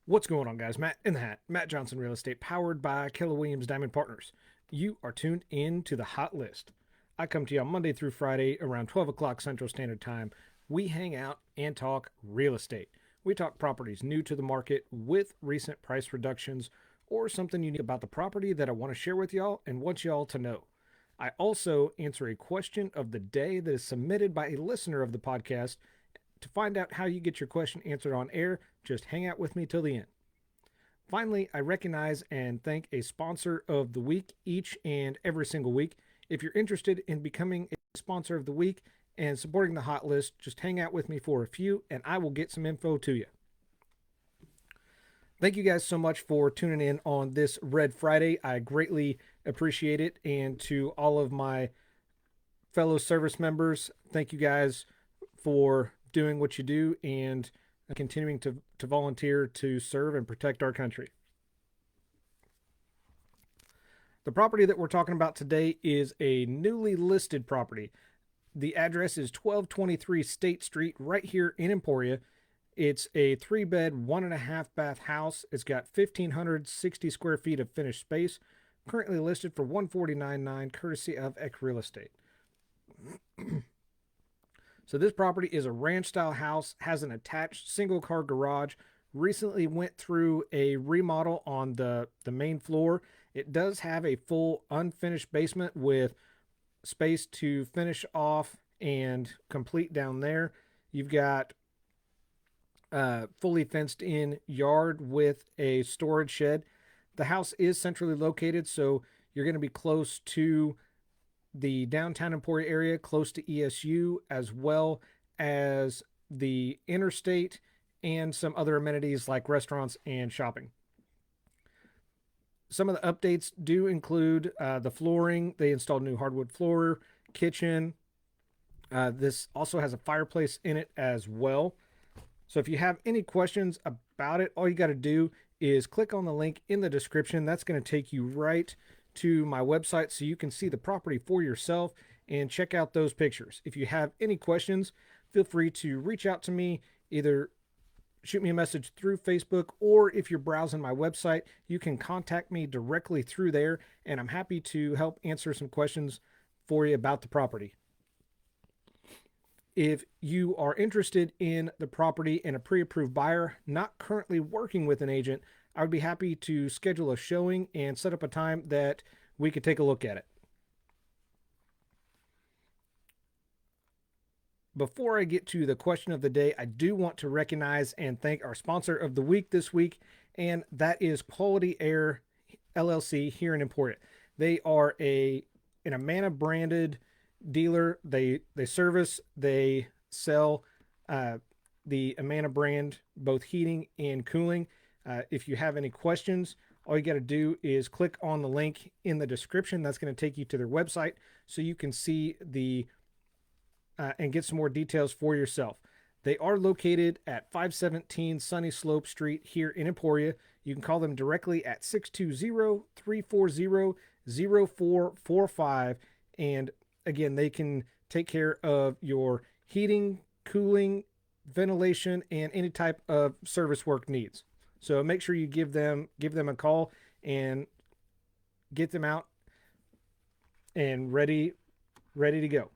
What's going on, guys? Matt in the Hat, Matt Johnson Real Estate, powered by Keller Williams Diamond Partners. You are tuned in to the Hot List. I come to you on Monday through Friday around 12 o'clock Central Standard Time. We hang out and talk real estate. We talk properties new to the market with recent price reductions or something unique about the property that I want to share with y'all and want y'all to know. I also answer a question of the day that is submitted by a listener of the podcast. To find out how you get your question answered on air, just hang out with me till the end. Finally, I recognize and thank a sponsor of the week each and every single week. If you're interested in becoming a sponsor of the week and supporting the Hot List, just hang out with me for a few and I will get some info to you. Thank you guys so much for tuning in on this Red Friday. I greatly appreciate it. And to all of my fellow service members, thank you guys for doing what you do and continuing to volunteer to serve and protect our country. The property that we're talking about today is a newly listed property. The address is 1223 State Street right here in Emporia. It's a 3-bed, 1.5-bath house. It's got 1,560 square feet of finished space, currently listed for $149,900 courtesy of X Real Estate. So this property is a ranch-style house, has an attached single-car garage, recently went through a remodel on the main floor. It does have a full unfinished basement with space to finish off and complete down there. You've got fully fenced-in yard with a storage shed. The house is centrally located, so you're going to be close to the downtown Emporia area, close to ESU, as well as the interstate and some other amenities like restaurants and shopping. Some of the updates do include the flooring. They installed new hardwood floor, kitchen. This also has a fireplace in it as well. So if you have any questions about it, all you got to do is click on the link in the description. That's going to take you right to my website so you can see the property for yourself and check out those pictures. If you have any questions, feel free to reach out to me, either shoot me a message through Facebook, or if you're browsing my website, you can contact me directly through there, and I'm happy to help answer some questions for you about the property. If you are interested in the property and a pre-approved buyer, not currently working with an agent, I would be happy to schedule a showing and set up a time that we could take a look at it. Before I get to the question of the day, I do want to recognize and thank our sponsor of the week this week, and that is Quality Air LLC here in Emporia. They are an Amana branded dealer. They service, they sell the Amana brand, both heating and cooling. If you have any questions, all you got to do is click on the link in the description. That's going to take you to their website so you can see the and get some more details for yourself. They are located at 517 Sunny Slope Street here in Emporia. You can call them directly at 620-340-0445. And again, they can take care of your heating, cooling, ventilation, and any type of service work needs. So make sure you give them a call and get them out and ready to go.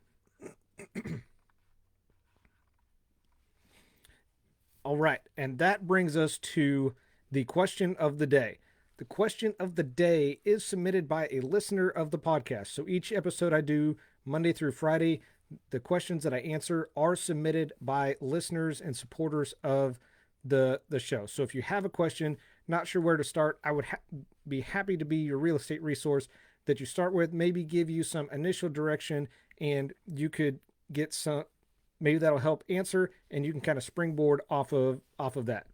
All right, and that brings us to the question of the day. The question of the day is submitted by a listener of the podcast. So each episode I do Monday through Friday, the questions that I answer are submitted by listeners and supporters of the show. So if you have a question, not sure where to start, I would be happy to be your real estate resource that you start with, maybe give you some initial direction, and you could get some, maybe that'll help answer, and you can kind of springboard off of that.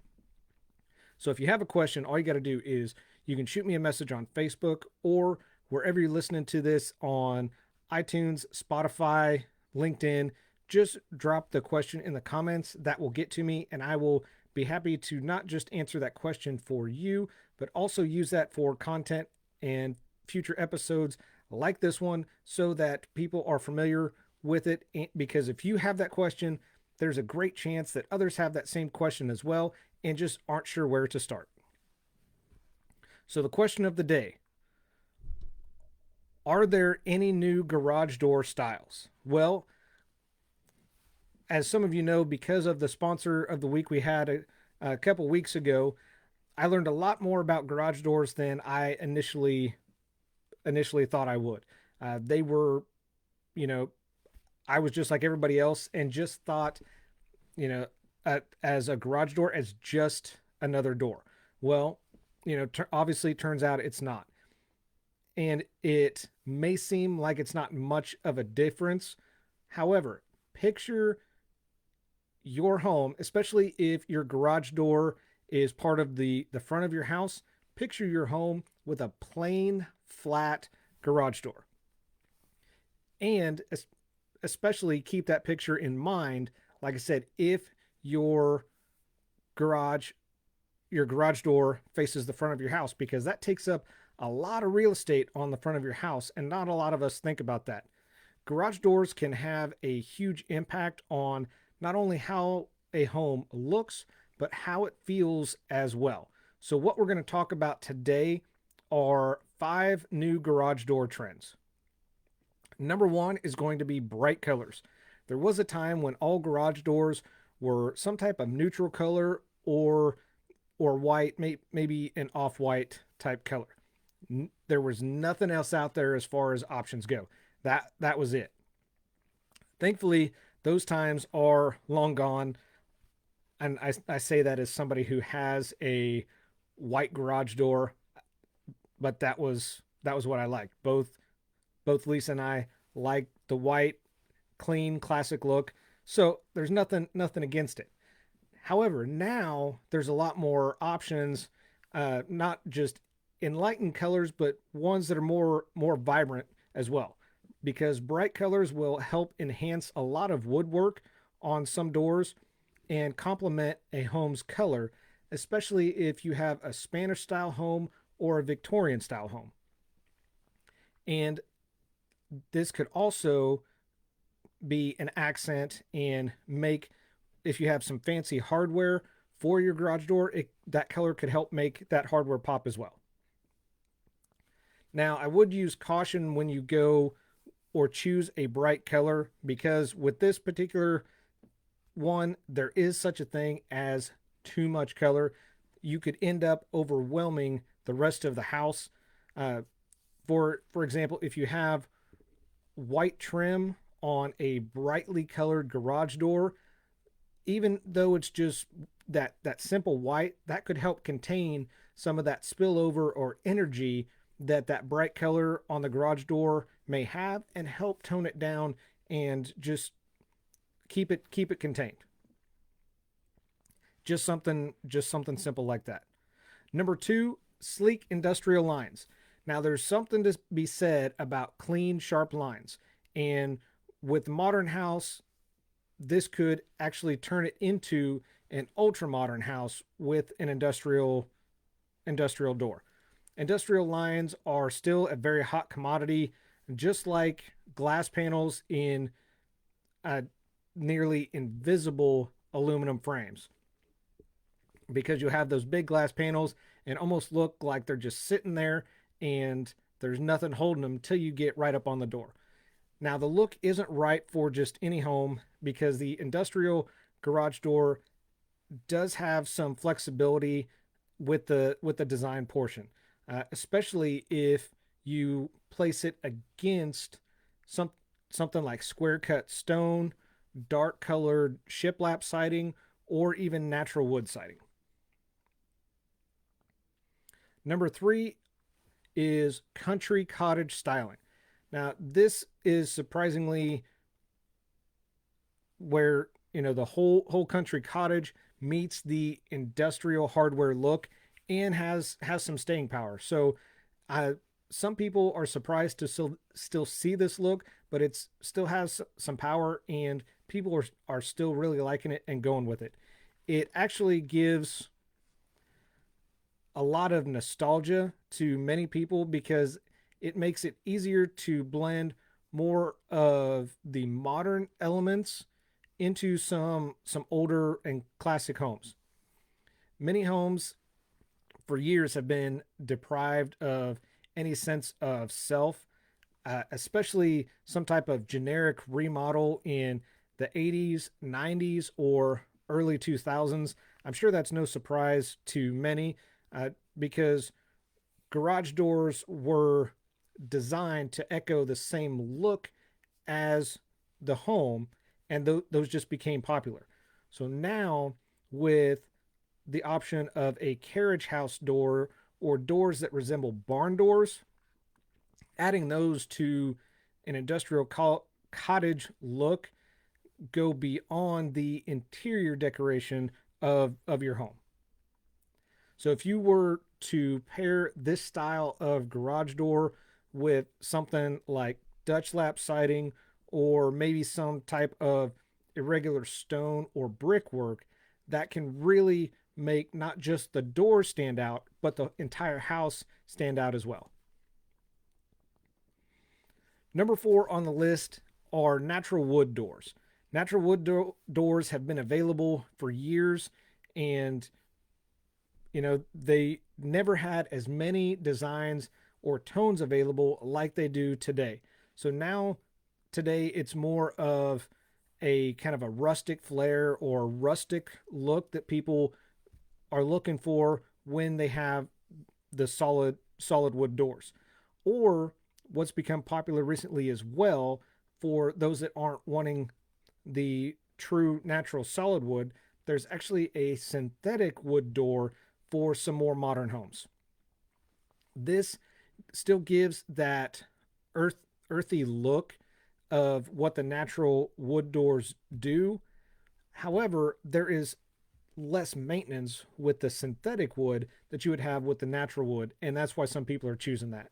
So if you have a question, all you got to do is you can shoot me a message on Facebook or wherever you're listening to this on iTunes, Spotify, LinkedIn. Just drop the question in the comments. That will get to me, and I will be happy to not just answer that question for you, but also use that for content and future episodes like this one so that people are familiar with it. Because if you have that question, there's a great chance that others have that same question as well and just aren't sure where to start. So the question of the day: are there any new garage door styles? Well, as some of you know, because of the sponsor of the week we had a couple weeks ago, I learned a lot more about garage doors than I initially thought I would. They were, you know, I was just like everybody else and just thought, you know, as a garage door as just another door. Well, obviously it turns out it's not. And it may seem like it's not much of a difference. However, picture your home, especially if your garage door is part of the front of your house. Picture your home with a plain, flat garage door. And especially keep that picture in mind. Like I said, if garage your garage door faces the front of your house, because that takes up a lot of real estate on the front of your house, and not a lot of us think about that. Garage doors can have a huge impact on not only how a home looks, but how it feels as well. So what we're going to talk about today are 5 new garage door trends. Number 1 is going to be bright colors. There was a time when all garage doors were some type of neutral color or white, maybe an off-white type color. There was nothing else out there as far as options go. That was it. Thankfully, those times are long gone. And I say that as somebody who has a white garage door, but that was what I liked. Both Lisa and I like the white, clean, classic look. So there's nothing against it. However, now there's a lot more options, not just enlightened colors, but ones that are more vibrant as well. Because bright colors will help enhance a lot of woodwork on some doors and complement a home's color, especially if you have a Spanish style home or a Victorian style home. And this could also be an accent and make, if you have some fancy hardware for your garage door, that color could help make that hardware pop as well. Now, I would use caution when you go or choose a bright color, because with this particular one, there is such a thing as too much color. You could end up overwhelming the rest of the house. For example, if you have white trim on a brightly colored garage door, even though it's just that simple white, that could help contain some of that spillover or energy that bright color on the garage door may have, and help tone it down and just keep it contained. Just something simple like that. Number 2, sleek industrial lines. Now there's something to be said about clean, sharp lines. And with modern house, this could actually turn it into an ultra modern house with an industrial door. Industrial lines are still a very hot commodity, just like glass panels in nearly invisible aluminum frames, because you have those big glass panels and almost look like they're just sitting there and there's nothing holding them till you get right up on the door. Now, the look isn't right for just any home, because the industrial garage door does have some flexibility with the design portion, especially if you place it against something like square cut stone, dark colored shiplap siding, or even natural wood siding. Number 3 is country cottage styling. Now, this is surprisingly where, the whole country cottage meets the industrial hardware look and has some staying power. So some people are surprised to still see this look, but it still has some power, and people are still really liking it and going with it. It actually gives a lot of nostalgia to many people, because it makes it easier to blend more of the modern elements into some older and classic homes. Many homes for years have been deprived of any sense of self, especially some type of generic remodel in the 80s, 90s, or early 2000s. I'm sure that's no surprise to many because garage doors were designed to echo the same look as the home, and those just became popular. So now, with the option of a carriage house door or doors that resemble barn doors, adding those to an industrial cottage look go beyond the interior decoration of your home. So if you were to pair this style of garage door with something like Dutch lap siding or maybe some type of irregular stone or brickwork, that can really make not just the door stand out, but the entire house stand out as well. Number 4 on the list are natural wood doors. Natural wood doors have been available for years, and they never had as many designs or tones available like they do today. So now, today, it's more of a kind of a rustic flair or rustic look that people are looking for when they have the solid wood doors. Or what's become popular recently as well, for those that aren't wanting the true natural solid wood, there's actually a synthetic wood door for some more modern homes. This still gives that earthy look of what the natural wood doors do. However, there is less maintenance with the synthetic wood that you would have with the natural wood, and that's why some people are choosing that.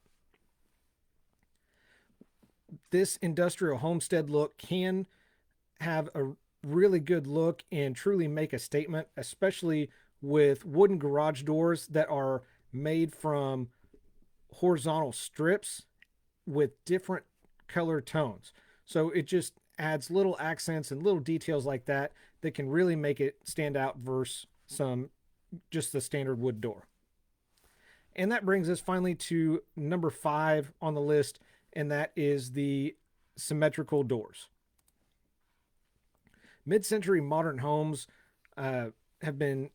This industrial homestead look can have a really good look and truly make a statement, especially with wooden garage doors that are made from horizontal strips with different color tones. So it just adds little accents and little details like that that can really make it stand out versus just the standard wood door. And that brings us finally to number 5 on the list, and that is the symmetrical doors. Mid-century modern homes have been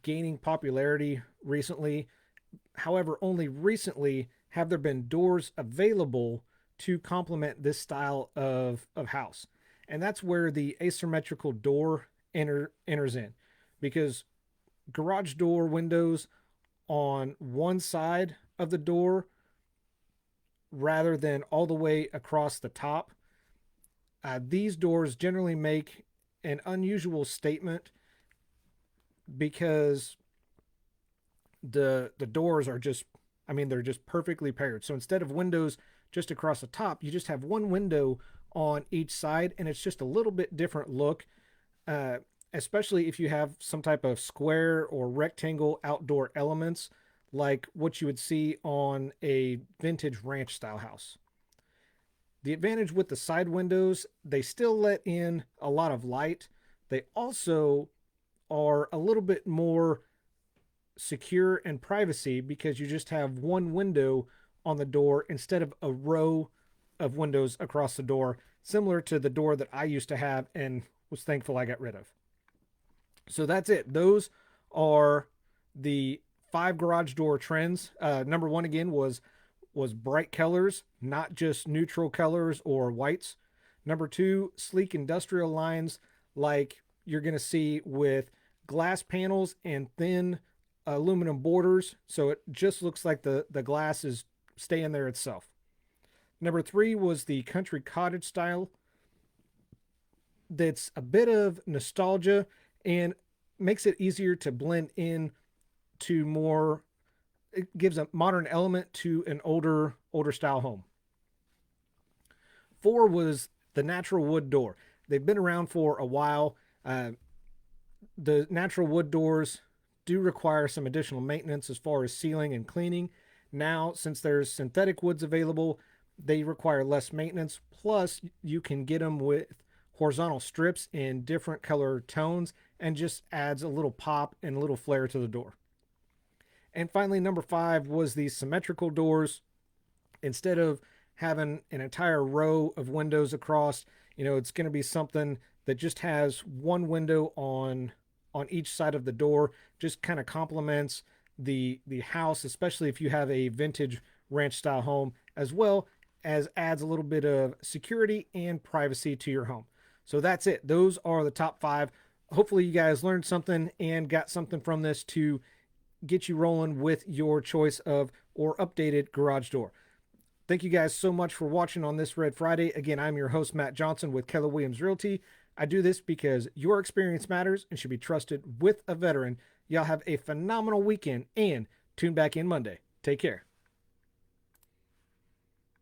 gaining popularity recently. However, only recently have there been doors available to complement this style of house. And that's where the asymmetrical door enters in, because garage door windows on one side of the door rather than all the way across the top, these doors generally make an unusual statement because the doors are just, they're just perfectly paired. So instead of windows just across the top, you just have one window on each side, and it's just a little bit different look, especially if you have some type of square or rectangle outdoor elements like what you would see on a vintage ranch style house. The advantage with the side windows, they still let in a lot of light. They also are a little bit more secure and privacy because you just have one window on the door instead of a row of windows across the door, similar to the door that I used to have and was thankful I got rid of. So that's it. Those are the 5 garage door trends. Number 1 again was bright colors, not just neutral colors or whites. Number 2, sleek industrial lines like you're going to see with glass panels and thin aluminum borders, so it just looks like the glass is staying there itself. Number 3 was the country cottage style. That's a bit of nostalgia and makes it easier to blend in to more. It gives a modern element to an older style home. 4 was the natural wood door. They've been around for a while. The natural wood doors do require some additional maintenance as far as sealing and cleaning. Now, since there's synthetic woods available, they require less maintenance. Plus, you can get them with horizontal strips in different color tones and just adds a little pop and a little flair to the door. And finally, number 5 was the symmetrical doors. Instead of having an entire row of windows across, it's going to be something that just has one window on each side of the door. Just kind of complements the house, especially if you have a vintage ranch style home, as well as adds a little bit of security and privacy to your home. So that's it. Those are the top 5. Hopefully you guys learned something and got something from this to get you rolling with your choice of or updated garage door. Thank you guys so much for watching on this Red Friday. Again, I'm your host, Matt Johnson with Keller Williams Realty. I do this because your experience matters and should be trusted with a veteran. Y'all have a phenomenal weekend and tune back in Monday. Take care.